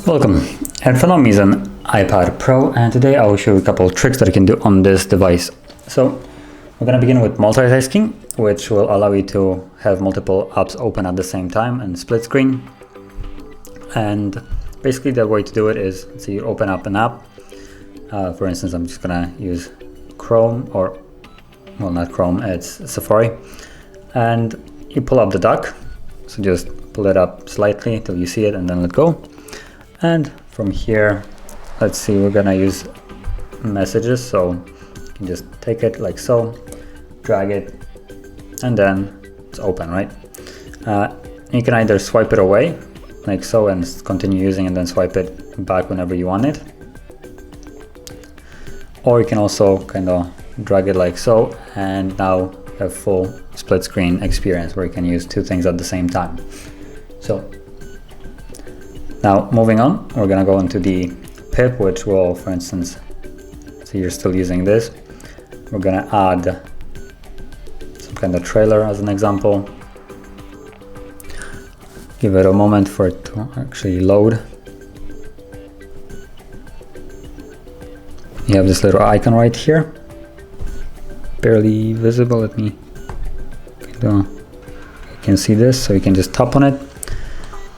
Welcome. In front of me is an iPad Pro, and today I will show you a couple of tricks that you can do on this device. So we're going to begin with multitasking, which will allow you to have multiple apps open at the same time and split screen. And basically the way to do it is, so you open up an app. For instance, I'm just going to use Chrome, or well, not Chrome, it's Safari. And you pull up the dock. So just pull it up slightly till you see it and then let go. And from here, let's see, we're gonna use messages, so you can just take it like so, drag it, and then it's open, right? You can either swipe it away like so and continue using, and then swipe it back whenever you want it, or you can also kind of drag it like so, and now you have full split screen experience where you can use two things at the same time. So now moving on, we're gonna go into the pip, which will, for instance, so you're still using this, we're gonna add some kind of trailer as an example. Give it a moment for it to actually load. You have this little icon right here, barely visible. Let me, you can see this, so you can just tap on it,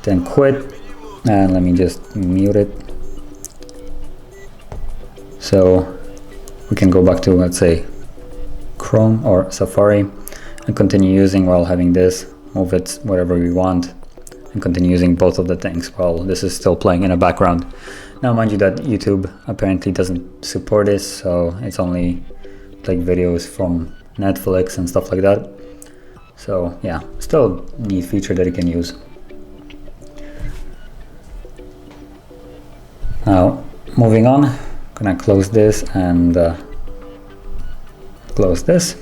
then quit. And let me just mute it. So we can go back to, let's say, Chrome or Safari and continue using while having this, move it wherever we want, and continue using both of the things while this is still playing in the background. Now mind you that YouTube apparently doesn't support this, so it's only like videos from Netflix and stuff like that. So yeah, still a neat feature that you can use. Now, moving on, I'm gonna close this and close this.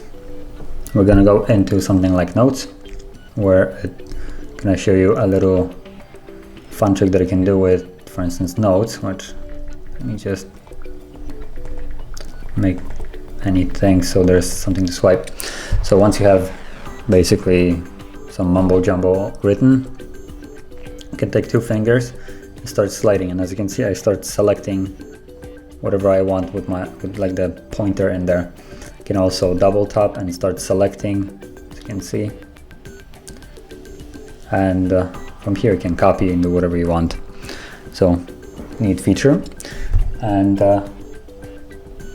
We're gonna go into something like Notes, where it's gonna show you a little fun trick that you can do with, for instance, Notes, which, let me just make anything so there's something to swipe. So once you have basically some mumbo jumbo written, you can take two fingers, start sliding, and as you can see, I start selecting whatever I want with like the pointer in there. You can also double tap and start selecting, as you can see, and from here you can copy and do whatever you want. So neat feature. And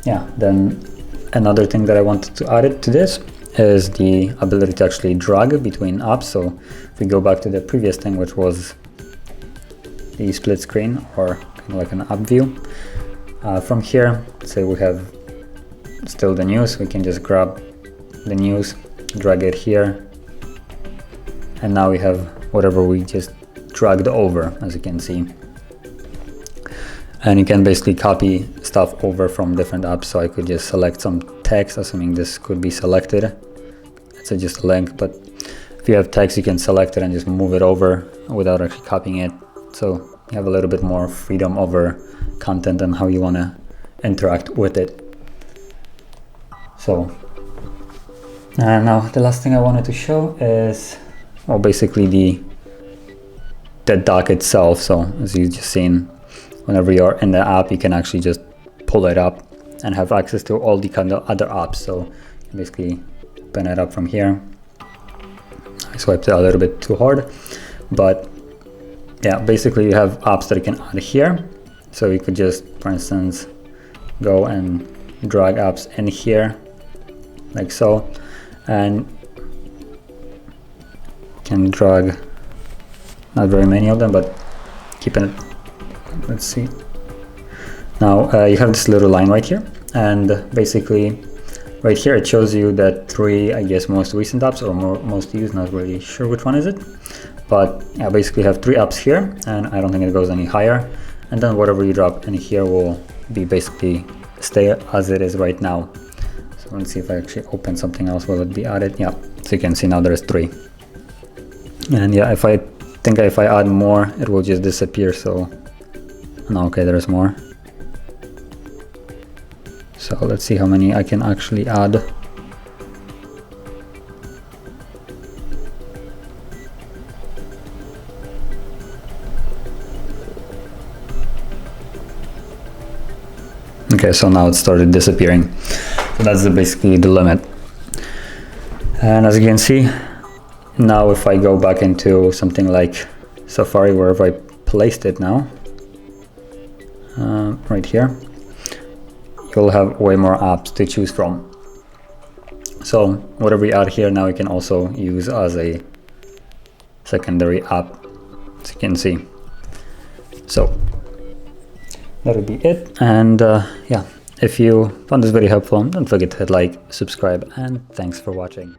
yeah, then another thing that I wanted to add it to this is the ability to actually drag between apps. So if we go back to the previous thing, which was the split screen, or kind of like an app view, from here, say we have still the news, we can just grab the news, drag it here, and now we have whatever we just dragged over, as you can see. And you can basically copy stuff over from different apps. So I could just select some text, assuming this could be selected. It's just a link, but if you have text, you can select it and just move it over without actually copying it. So you have a little bit more freedom over content and how you want to interact with it. So now the last thing I wanted to show is, well, basically the dock itself. So as you've just seen, whenever you're in the app, you can actually just pull it up and have access to all the kind of other apps. So you can basically open it up from here. I swiped it a little bit too hard, but yeah, basically you have apps that you can add here. So you could just, for instance, go and drag apps in here like so, and can drag not very many of them, but keeping it. Let's see. Now you have this little line right here, and basically right here it shows you the three, I guess, most recent apps or most used. Not really sure which one is it. But I basically have three apps here, and I don't think it goes any higher. And then whatever you drop in here will be basically stay as it is right now. So let's see if I actually open something else, will it be added? Yeah, so you can see now there's three. And yeah, if I add more, it will just disappear. So no, okay, there's more. So let's see how many I can actually add. Okay, so now it started disappearing. So that's basically the limit. And as you can see, now if I go back into something like Safari, wherever I placed it now, right here, you'll have way more apps to choose from. So whatever we add here now, you can also use as a secondary app, as you can see. So that'll be it. And yeah, if you found this video helpful, don't forget to hit like, subscribe, and thanks for watching.